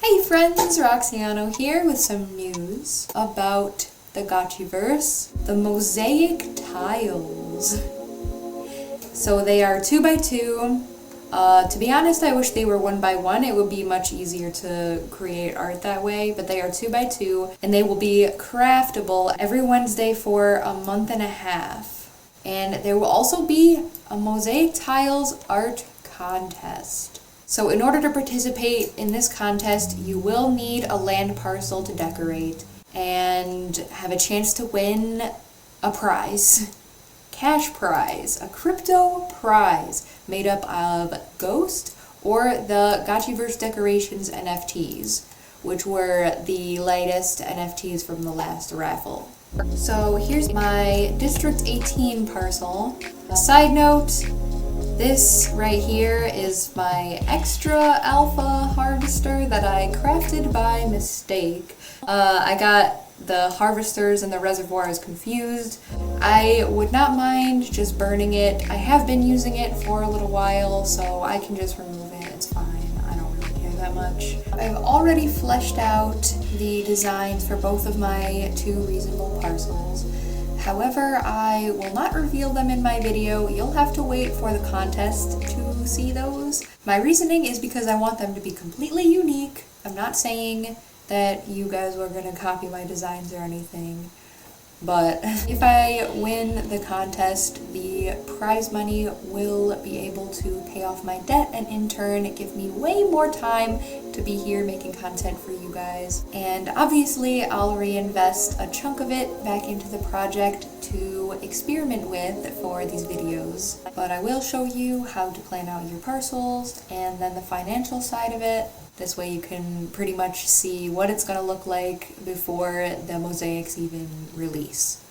Hey friends, Roxiano here with some news about the Gotchiverse, the Mosaic Tiles. So they are 2x2. To be honest, I wish they were 1x1. It would be much easier to create art that way, but they are 2x2 and they will be craftable every Wednesday for a month and a half. And there will also be a Mosaic Tiles art contest. So in order to participate in this contest, you will need a land parcel to decorate and have a chance to win a prize. Cash prize, a crypto prize made up of Ghost or the Gotchiverse Decorations NFTs, which were the latest NFTs from the last raffle. So here's my District 18 parcel. A side note, this right here is my extra alpha harvester that I crafted by mistake. I got the harvesters and the reservoirs confused. I would not mind just burning it. I have been using it for a little while, so I can just remove it. It's fine. I don't really care that much. I've already fleshed out the designs for both of my two reasonable parcels. However, I will not reveal them in my video. You'll have to wait for the contest to see those. My reasoning is because I want them to be completely unique. I'm not saying that you guys were gonna copy my designs or anything. But if I win the contest, the prize money will be able to pay off my debt and in turn give me way more time to be here making content for you guys. And obviously I'll reinvest a chunk of it back into the project to experiment with for these videos. But I will show you how to plan out your parcels and then the financial side of it. This way you can pretty much see what it's going to look like before the mosaics even release.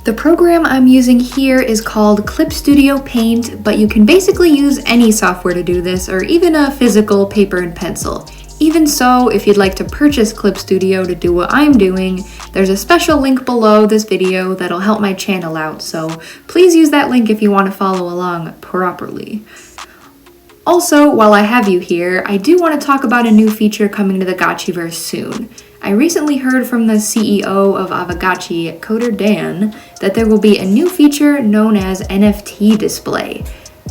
The program I'm using here is called Clip Studio Paint, but you can basically use any software to do this, or even a physical paper and pencil. Even so, if you'd like to purchase Clip Studio to do what I'm doing, there's a special link below this video that'll help my channel out, so please use that link if you want to follow along properly. Also, while I have you here, I do want to talk about a new feature coming to the Gotchiverse soon. I recently heard from the CEO of Avagotchi, Coder Dan, that there will be a new feature known as NFT display.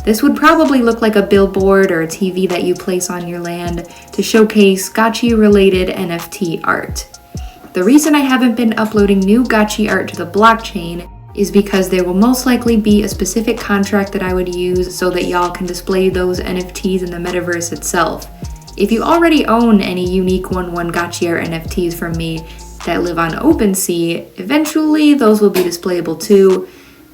This would probably look like a billboard or a TV that you place on your land to showcase Gotchi-related NFT art. The reason I haven't been uploading new Gotchi art to the blockchain is because there will most likely be a specific contract that I would use so that y'all can display those NFTs in the metaverse itself. If you already own any unique 1/1 Gotchi art NFTs from me that live on OpenSea, eventually those will be displayable too.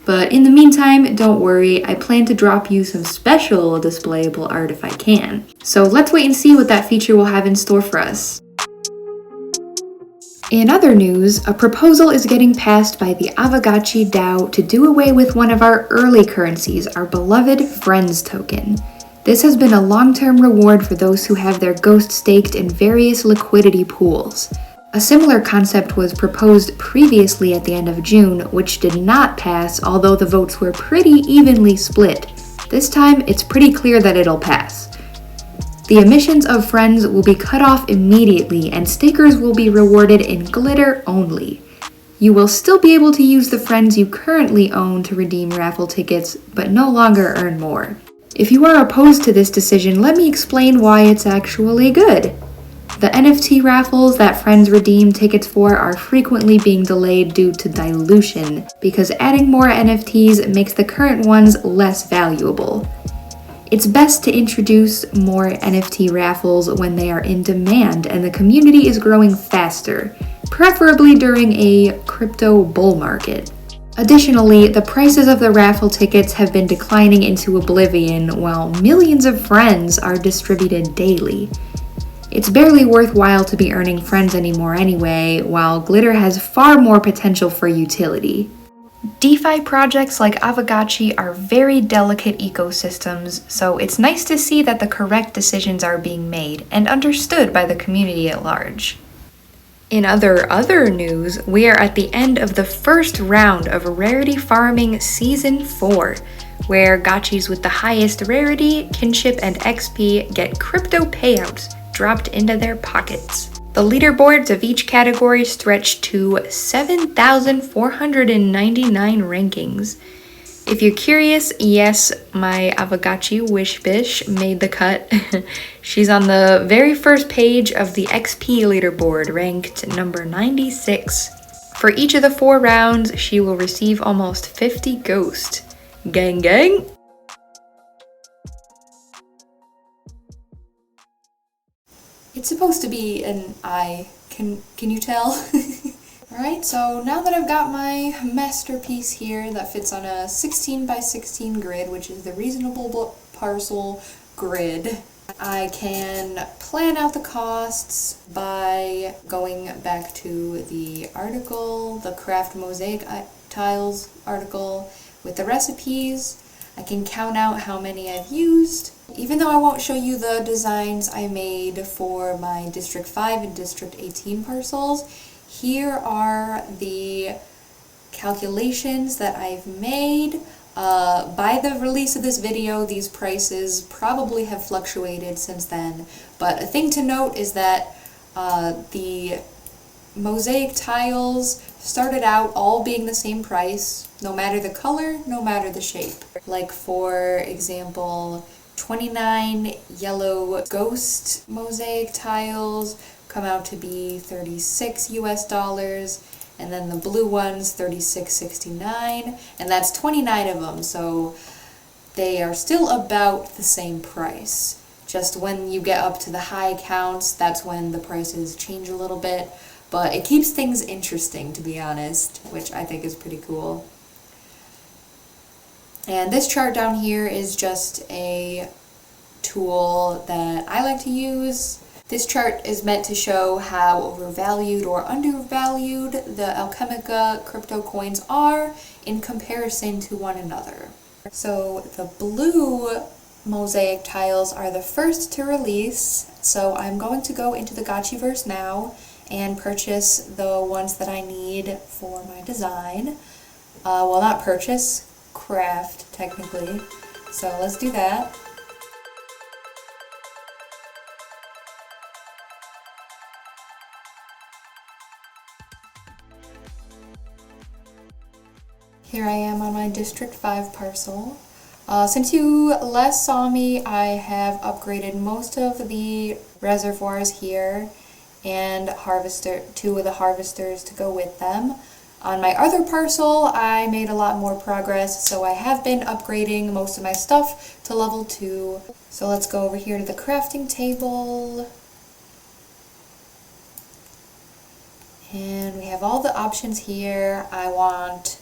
But in the meantime, don't worry, I plan to drop you some special displayable art if I can. So let's wait and see what that feature will have in store for us. In other news, a proposal is getting passed by the Avagotchi DAO to do away with one of our early currencies, our beloved Friends token. This has been a long-term reward for those who have their ghost staked in various liquidity pools. A similar concept was proposed previously at the end of June, which did not pass, although the votes were pretty evenly split. This time, it's pretty clear that it'll pass. The emissions of Friends will be cut off immediately and stickers will be rewarded in glitter only. You will still be able to use the Friends you currently own to redeem raffle tickets, but no longer earn more. If you are opposed to this decision, let me explain why it's actually good. The NFT raffles that Friends redeem tickets for are frequently being delayed due to dilution, because adding more NFTs makes the current ones less valuable. It's best to introduce more NFT raffles when they are in demand and the community is growing faster, preferably during a crypto bull market. Additionally, the prices of the raffle tickets have been declining into oblivion while millions of Friends are distributed daily. It's barely worthwhile to be earning Friends anymore anyway, while glitter has far more potential for utility. DeFi projects like Avagotchi are very delicate ecosystems, so it's nice to see that the correct decisions are being made and understood by the community at large. In other news, we are at the end of the first round of Rarity Farming Season 4, where gotchis with the highest rarity, kinship, and XP get crypto payouts dropped into their pockets. The leaderboards of each category stretch to 7,499 rankings. If you're curious, yes, my Avogotchi Wish Bish made the cut. She's on the very first page of the XP leaderboard, ranked number 96. For each of the 4 rounds, she will receive almost 50 ghost. Gang gang! It's supposed to be an eye. Can you tell? Alright, so now that I've got my masterpiece here that fits on a 16 by 16 grid, which is the reasonable parcel grid, I can plan out the costs by going back to the article, the Craft Mosaic Tiles article with the recipes. I can count out how many I've used. Even though I won't show you the designs I made for my District 5 and District 18 parcels, here are the calculations that I've made. By the release of this video, these prices probably have fluctuated since then, but a thing to note is that the Mosaic tiles started out all being the same price, no matter the color, no matter the shape. Like for example, 29 yellow ghost mosaic tiles come out to be $36 US, and then the blue ones $36.69, and that's 29 of them, so they are still about the same price. Just when you get up to the high counts, that's when the prices change a little bit, but it keeps things interesting, to be honest, which I think is pretty cool. And this chart down here is just a tool that I like to use. This chart is meant to show how overvalued or undervalued the Alchemica crypto coins are in comparison to one another. So the blue mosaic tiles are the first to release, so I'm going to go into the Gotchiverse now and purchase the ones that I need for my design. Well, not purchase, craft technically. So let's do that. Here I am on my District 5 parcel. Since you last saw me, I have upgraded most of the reservoirs here and 2 of the harvesters to go with them. On my other parcel, I made a lot more progress, so I have been upgrading most of my stuff to level 2. So let's go over here to the crafting table. And we have all the options here. I want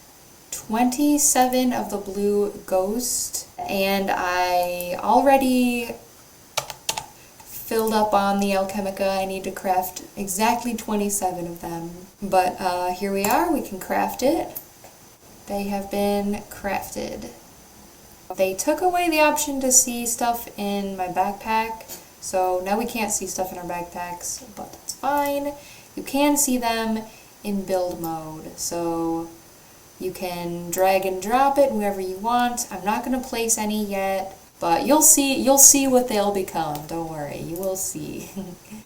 27 of the blue ghost, and I already filled up on the Alchemica. I need to craft exactly 27 of them. But here we are, we can craft it. They have been crafted. They took away the option to see stuff in my backpack, so now we can't see stuff in our backpacks, but that's fine. You can see them in build mode, so you can drag and drop it wherever you want. I'm not going to place any yet, but you'll see what they'll become. Don't worry, you will see.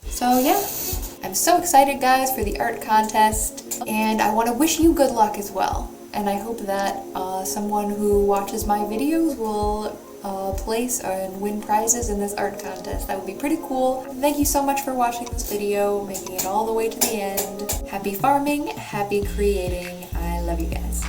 So yeah, I'm so excited guys for the art contest, and I want to wish you good luck as well. And I hope that someone who watches my videos will place and win prizes in this art contest. That would be pretty cool. Thank you so much for watching this video, making it all the way to the end. Happy farming, happy creating. I love you guys.